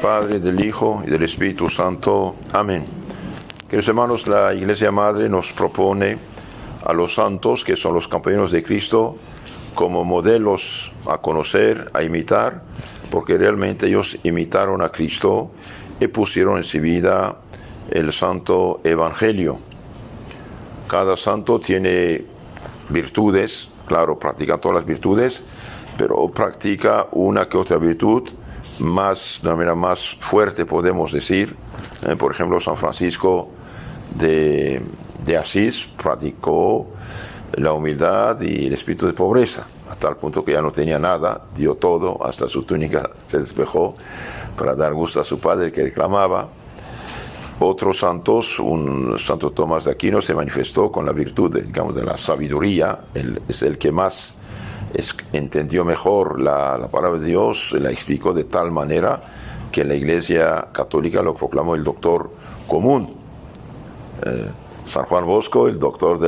Padre, del Hijo y del Espíritu Santo. Amén. Queridos hermanos, la Iglesia Madre nos propone a los santos, que son los compañeros de Cristo, como modelos a conocer, a imitar, porque realmente ellos imitaron a Cristo y pusieron en su vida el Santo Evangelio. Cada santo tiene virtudes, claro, practica todas las virtudes, pero practica una que otra virtud de una manera más fuerte, podemos decir. Por ejemplo, San Francisco de Asís practicó la humildad y el espíritu de pobreza, a tal punto que ya no tenía nada, dio todo, hasta su túnica se despejó para dar gusto a su padre que reclamaba. Otros santos, un Santo Tomás de Aquino se manifestó con la virtud, de la sabiduría. Él es el que más entendió mejor la palabra de Dios, la explicó de tal manera que la Iglesia Católica lo proclamó el doctor común. San Juan Bosco, el doctor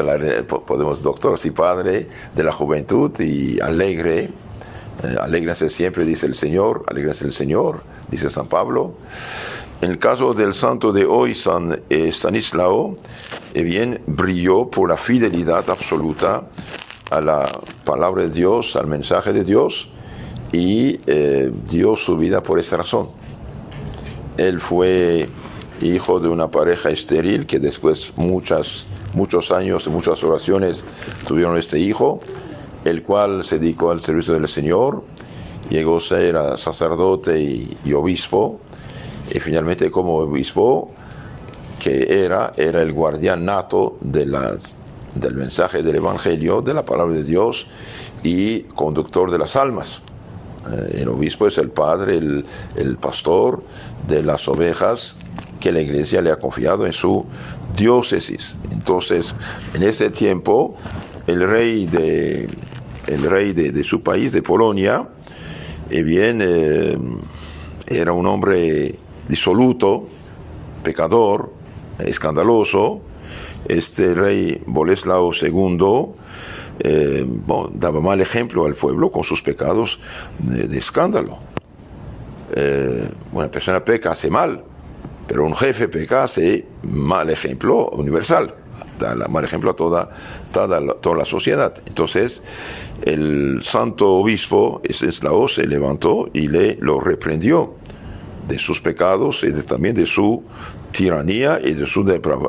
doctor, sí, padre de la juventud y alegre. Alégrense siempre, dice el Señor, alégrense el Señor, dice San Pablo. En el caso del santo de hoy, San Estanislao, bien, brilló por la fidelidad absoluta a la palabra de Dios, al mensaje de Dios, y dio su vida por esa razón. Él fue hijo de una pareja estéril que después muchos años y muchas oraciones tuvieron este hijo, el cual se dedicó al servicio del Señor, llegó a ser sacerdote y obispo, y finalmente como obispo, que era el guardián nato del mensaje del Evangelio, de la palabra de Dios, y conductor de las almas. El obispo es el padre, el pastor de las ovejas que la Iglesia le ha confiado en su diócesis. Entonces, en ese tiempo, el rey de su país, de Polonia, era un hombre disoluto, pecador, escandaloso. Este rey Boleslao II daba mal ejemplo al pueblo con sus pecados de escándalo. Una persona peca, hace mal, pero un jefe peca, hace mal ejemplo universal, da mal ejemplo a toda la sociedad. Entonces, el santo obispo Estanislao se levantó y lo reprendió de sus pecados y también de su tiranía y de sus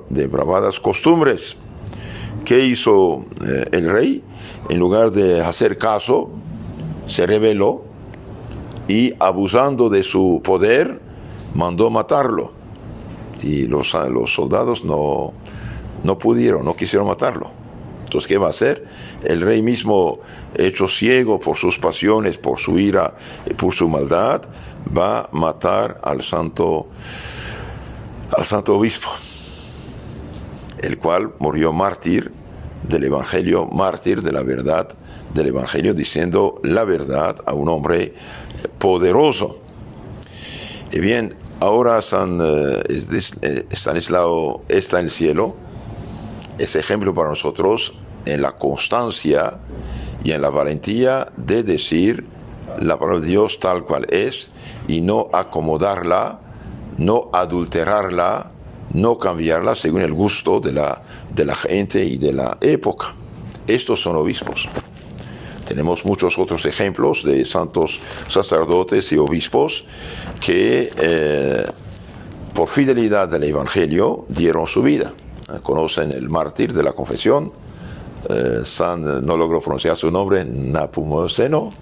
depravadas costumbres. ¿Qué hizo el rey? En lugar de hacer caso, se rebeló y, abusando de su poder, mandó matarlo. Y los soldados no quisieron matarlo. Entonces, ¿qué va a hacer? El rey mismo, hecho ciego por sus pasiones, por su ira y por su maldad, va a matar al santo obispo, el cual murió mártir del Evangelio, mártir de la verdad del Evangelio, diciendo la verdad a un hombre poderoso. Y bien, ahora San Estanislao está en el cielo, es ejemplo para nosotros en la constancia y en la valentía de decir la palabra de Dios tal cual es y no acomodarla, no adulterarla, no cambiarla según el gusto de la gente y de la época. Estos son obispos. Tenemos muchos otros ejemplos de santos sacerdotes y obispos que por fidelidad al Evangelio dieron su vida. Conocen el mártir de la confesión, no logro pronunciar su nombre, Nepomuceno.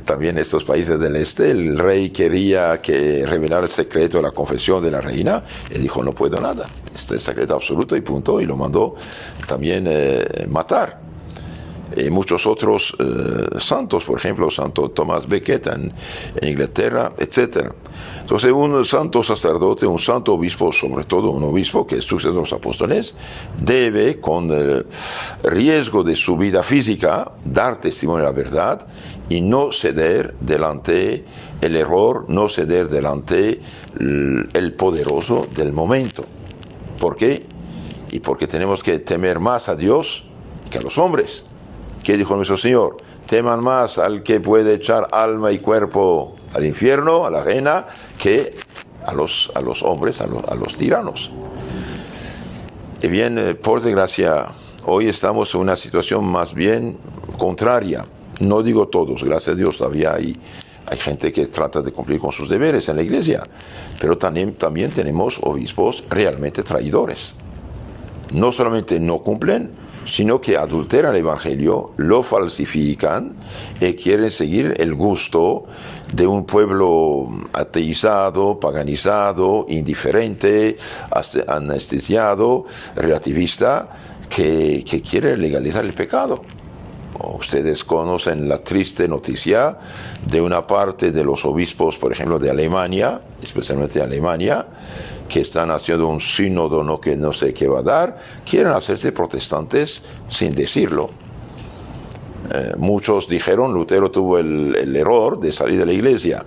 También en estos países del este, el rey quería revelar el secreto de la confesión de la reina, y dijo: no puedo nada, este es secreto absoluto y punto, y lo mandó también matar. Muchos otros santos, por ejemplo, Santo Thomas Becket en Inglaterra, etc. Entonces, un santo sacerdote, un santo obispo, sobre todo un obispo que es sucesor de los apóstoles, debe, con el riesgo de su vida física, dar testimonio de la verdad y no ceder delante el error, no ceder delante el poderoso del momento. ¿Por qué? Y porque tenemos que temer más a Dios que a los hombres. ¿Qué dijo nuestro Señor? Teman más al que puede echar alma y cuerpo al infierno, a la ajena, que a los hombres, a los tiranos. Y bien, por desgracia, hoy estamos en una situación más bien contraria. No digo todos, gracias a Dios todavía hay gente que trata de cumplir con sus deberes en la iglesia, pero también tenemos obispos realmente traidores. No solamente no cumplen, sino que adulteran el Evangelio, lo falsifican y quieren seguir el gusto de un pueblo ateizado, paganizado, indiferente, anestesiado, relativista, que quiere legalizar el pecado. Ustedes conocen la triste noticia de una parte de los obispos, por ejemplo, de Alemania, especialmente de Alemania, que están haciendo un sínodo que no sé qué va a dar, quieren hacerse protestantes sin decirlo. Muchos dijeron, Lutero tuvo el error de salir de la iglesia.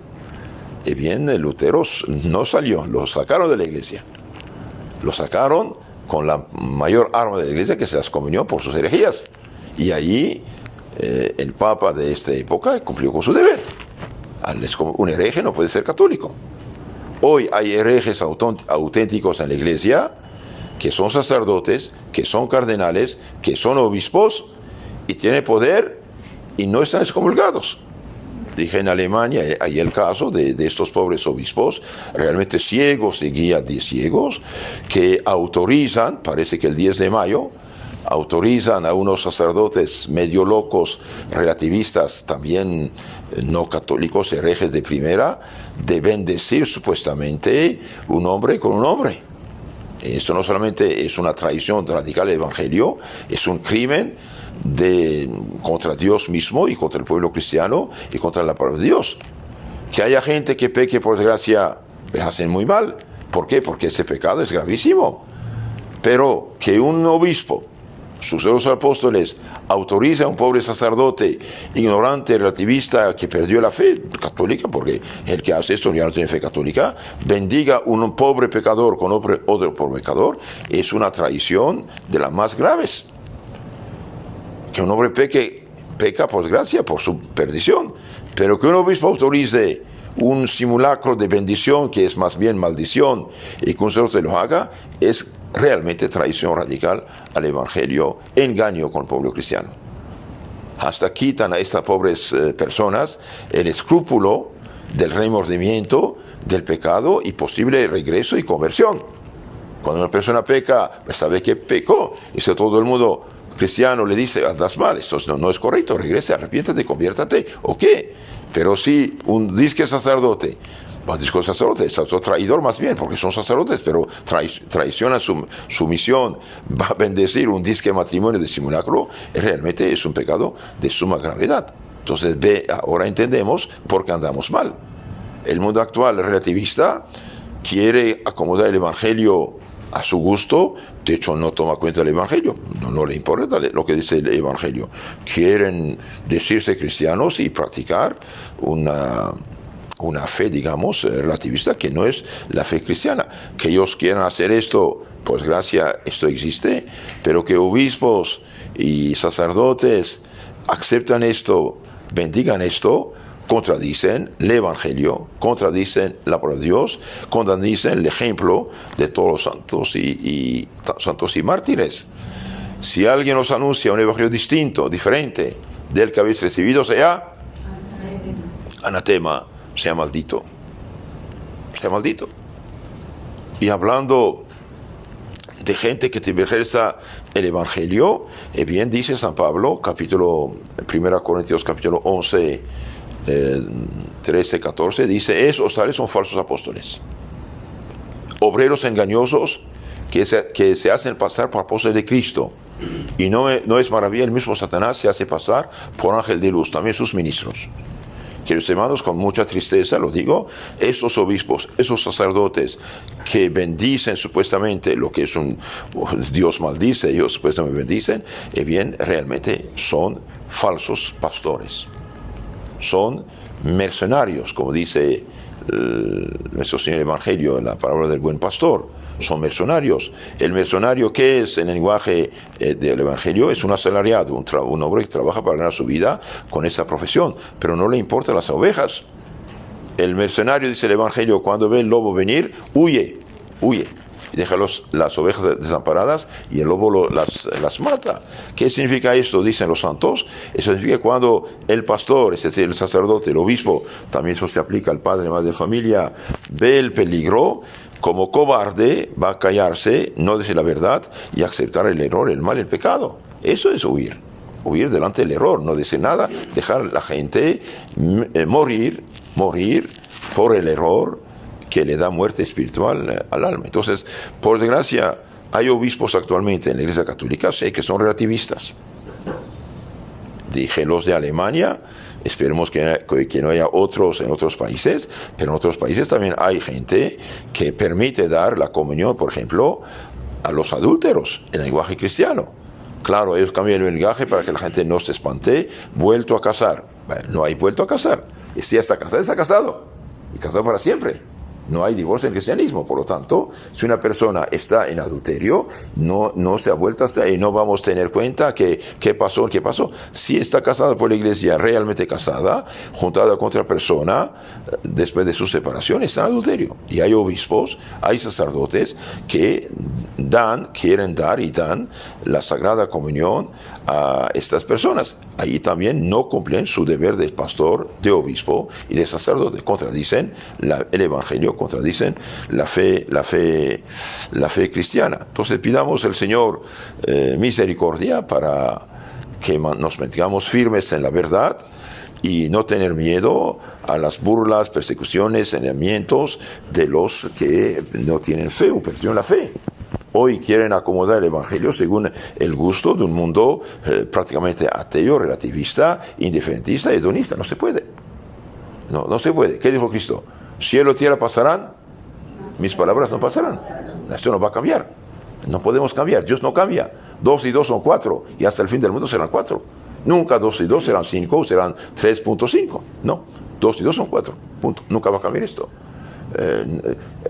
Y bien, Lutero no salió, lo sacaron de la iglesia. Lo sacaron con la mayor arma de la iglesia, que se las excomunió por sus herejías. Y allí el Papa de esta época cumplió con su deber. Un hereje no puede ser católico. Hoy hay herejes auténticos en la iglesia, que son sacerdotes, que son cardenales, que son obispos, y tienen poder y no están excomulgados. Dije en Alemania, hay el caso de estos pobres obispos, realmente ciegos y guías de ciegos, que autorizan, parece que el 10 de mayo, autorizan a unos sacerdotes medio locos, relativistas, también no católicos, herejes de primera, de bendecir supuestamente un hombre con un hombre. Esto no solamente es una traición radical del Evangelio, es un crimen contra Dios mismo y contra el pueblo cristiano y contra la palabra de Dios. Que haya gente que peque, por desgracia, les hacen muy mal. ¿Por qué? Porque ese pecado es gravísimo. Pero que un obispo, sucesores apóstoles, autoriza a un pobre sacerdote ignorante, relativista, que perdió la fe católica, porque el que hace esto ya no tiene fe católica, bendiga un pobre pecador con otro pobre pecador, es una traición de las más graves. Que un hombre peca por desgracia, por su perdición, pero que un obispo autorice un simulacro de bendición, que es más bien maldición, y que un sacerdote lo haga, es realmente traición radical al Evangelio, engaño con el pueblo cristiano. Hasta quitan a estas pobres personas el escrúpulo del remordimiento del pecado y posible regreso y conversión. Cuando una persona peca, sabe que pecó, y si todo el mundo cristiano le dice, andas mal, esto no es correcto, regrese, arrepiéntate, conviértate, ¿o qué? Pero si un disque sacerdote, disco sacerdote, es otro traidor más bien, porque son sacerdotes, pero traiciona su misión, va a bendecir un disque matrimonio de simulacro, realmente es un pecado de suma gravedad. Entonces, ahora entendemos por qué andamos mal. El mundo actual relativista quiere acomodar el Evangelio a su gusto, de hecho no toma cuenta del Evangelio, no le importa lo que dice el Evangelio. Quieren decirse cristianos y practicar una fe, digamos, relativista, que no es la fe cristiana. Que ellos quieran hacer esto, pues gracias, esto existe, pero que obispos y sacerdotes aceptan esto, bendigan esto, contradicen el Evangelio, contradicen la palabra de Dios, contradicen el ejemplo de todos los santos y mártires. Si alguien os anuncia un Evangelio distinto, diferente del que habéis recibido, sea anatema, sea maldito. Sea maldito. Y hablando de gente que tergiversa el Evangelio, bien dice San Pablo, 1 Corintios capítulo 11, 13, 14, dice, esos tales son falsos apóstoles, obreros engañosos que se hacen pasar por apóstoles de Cristo. Y no es maravilla, el mismo Satanás se hace pasar por ángel de luz, también sus ministros. Queridos hermanos, con mucha tristeza lo digo, estos obispos, esos sacerdotes que bendicen supuestamente lo que es Dios maldice, ellos supuestamente bendicen, bien, realmente son falsos pastores. Son mercenarios, como dice nuestro Señor Evangelio en la palabra del buen pastor. Son mercenarios. El mercenario, ¿qué es en el lenguaje del Evangelio? Es un asalariado, un hombre que trabaja para ganar su vida con esa profesión, pero no le importan las ovejas. El mercenario, dice el Evangelio, cuando ve el lobo venir, huye. Deja las ovejas desamparadas y el lobo las mata. ¿Qué significa esto? Dicen los santos. Eso significa cuando el pastor, es decir, el sacerdote, el obispo, también eso se aplica al padre, madre de familia, ve el peligro, como cobarde va a callarse, no decir la verdad y aceptar el error, el mal, el pecado. Eso es huir. Huir delante del error, no decir nada, dejar a la gente morir por el error que le da muerte espiritual al alma. Entonces, por desgracia, hay obispos actualmente en la Iglesia Católica, sé que son relativistas. Dije los de Alemania, esperemos que no haya otros en otros países, pero en otros países también hay gente que permite dar la comunión, por ejemplo, a los adúlteros en el lenguaje cristiano. Claro, ellos cambian el lenguaje para que la gente no se espante. Vuelto a casar. Bueno, no hay vuelto a casar. Si ya está casado, está casado. Y casado para siempre. No hay divorcio en el cristianismo. Por lo tanto, si una persona está en adulterio, no se ha vuelto a hacer y no vamos a tener cuenta qué pasó. Si está casada por la iglesia, realmente casada, juntada con otra persona, después de su separación, está en adulterio. Y hay obispos, hay sacerdotes que quieren dar y dan la Sagrada Comunión a estas personas. Ahí también no cumplen su deber de pastor, de obispo y de sacerdote. Contradicen el Evangelio, contradicen la fe cristiana. Entonces pidamos al Señor misericordia para que nos mantengamos firmes en la verdad y no tener miedo a las burlas, persecuciones, señalamientos de los que no tienen fe o perdieron la fe. Hoy quieren acomodar el Evangelio según el gusto de un mundo prácticamente ateo, relativista, indiferentista, hedonista. No se puede. No se puede. ¿Qué dijo Cristo? Cielo y tierra pasarán, mis palabras no pasarán. Esto no va a cambiar. No podemos cambiar. Dios no cambia. 2 y 2 son 4 y hasta el fin del mundo serán 4. Nunca 2 y 2 serán 5 o serán 3.5. No, 2 y 2 son 4. Punto. Nunca va a cambiar esto.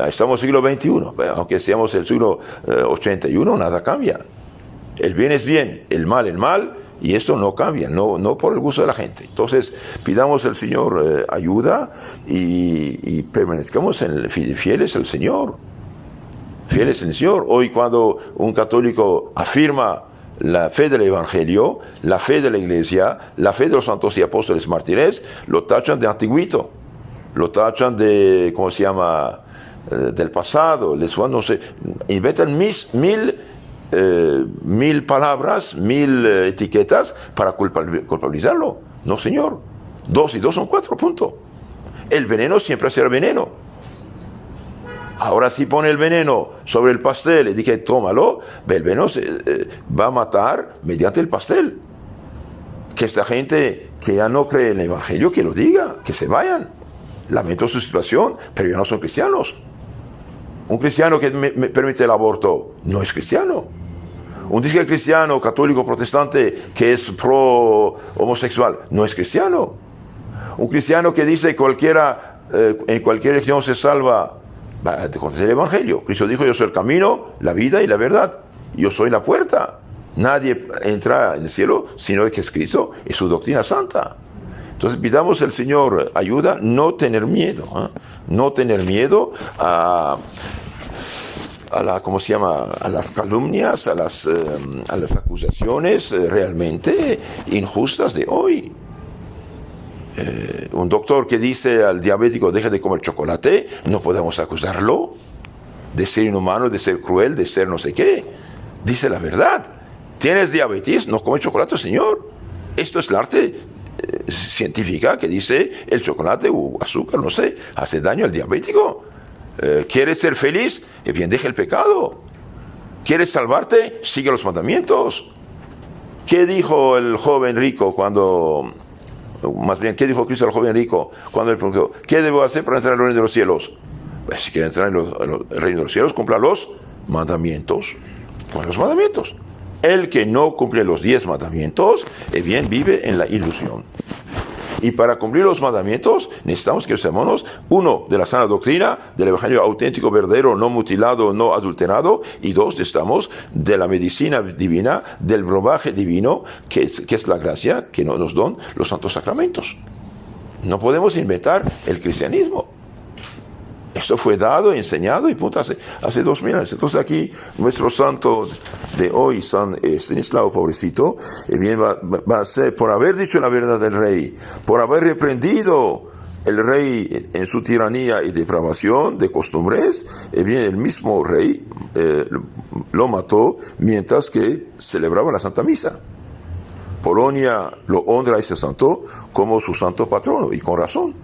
Estamos en el siglo XXI, aunque seamos el siglo 81, nada cambia. El bien es bien, el mal, y esto no cambia, no por el gusto de la gente. Entonces, pidamos al Señor ayuda y permanezcamos fieles al Señor. Fieles al Señor. Hoy, cuando un católico afirma la fe del Evangelio, la fe de la Iglesia, la fe de los santos y apóstoles mártires, lo tachan de antiguito. Lo tachan de, ¿cómo se llama?, del pasado, no sé, inventan mil palabras, 1000 etiquetas para culpabilizarlo. No, señor. 2 y 2 son 4, punto. El veneno siempre será veneno. Ahora si pone el veneno sobre el pastel y dice, tómalo, el veneno va a matar mediante el pastel. Que esta gente que ya no cree en el Evangelio, que lo diga, que se vayan. Lamento su situación, pero ya no son cristianos. Un cristiano que me permite el aborto no es cristiano. Un disque cristiano, católico, protestante que es pro homosexual no es cristiano. Un cristiano que dice cualquiera en cualquier religión se salva, va contra el Evangelio. Cristo dijo, yo soy el camino, la vida y la verdad. Yo soy la puerta. Nadie entra en el cielo sino que es Cristo, es su doctrina santa. Entonces pidamos al Señor ayuda, no tener miedo, no tener miedo a las calumnias, a las acusaciones realmente injustas de hoy. Un doctor que dice al diabético deje de comer chocolate, no podemos acusarlo de ser inhumano, de ser cruel, de ser no sé qué. Dice la verdad. ¿Tienes diabetes? No come chocolate, señor. Esto es el arte científica que dice el chocolate o azúcar, no sé, hace daño al diabético. ¿Quieres ser feliz? Bien, deja el pecado. ¿Quieres salvarte? Sigue los mandamientos. ¿Qué dijo el joven rico ¿qué dijo Cristo al joven rico cuando le preguntó, ¿qué debo hacer para entrar en el reino de los cielos? Pues si quiere entrar en el reino de los cielos, cumpla los mandamientos. Con los mandamientos. El que no cumple los 10 mandamientos, bien vive en la ilusión. Y para cumplir los mandamientos, necesitamos que usemos, 1, de la sana doctrina, del evangelio auténtico, verdadero, no mutilado, no adulterado, y 2, necesitamos de la medicina divina, del brebaje divino, que es la gracia que nos dan los santos sacramentos. No podemos inventar el cristianismo. Esto fue dado, enseñado y punto hace 2000 años. Entonces aquí nuestro santo de hoy, San Estanislao, pobrecito, bien va a ser por haber dicho la verdad del rey, por haber reprendido el rey en su tiranía y depravación de costumbres, bien el mismo rey lo mató mientras que celebraba la Santa Misa. Polonia lo honra a ese santo como su santo patrono, y con razón.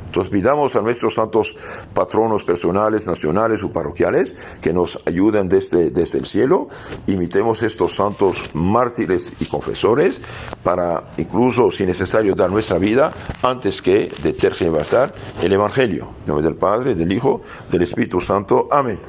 Entonces pidamos a nuestros santos patronos personales, nacionales o parroquiales que nos ayuden desde el cielo. Imitemos estos santos mártires y confesores para incluso, si necesario, dar nuestra vida antes que de tergiversar el Evangelio. En nombre del Padre, del Hijo, del Espíritu Santo. Amén.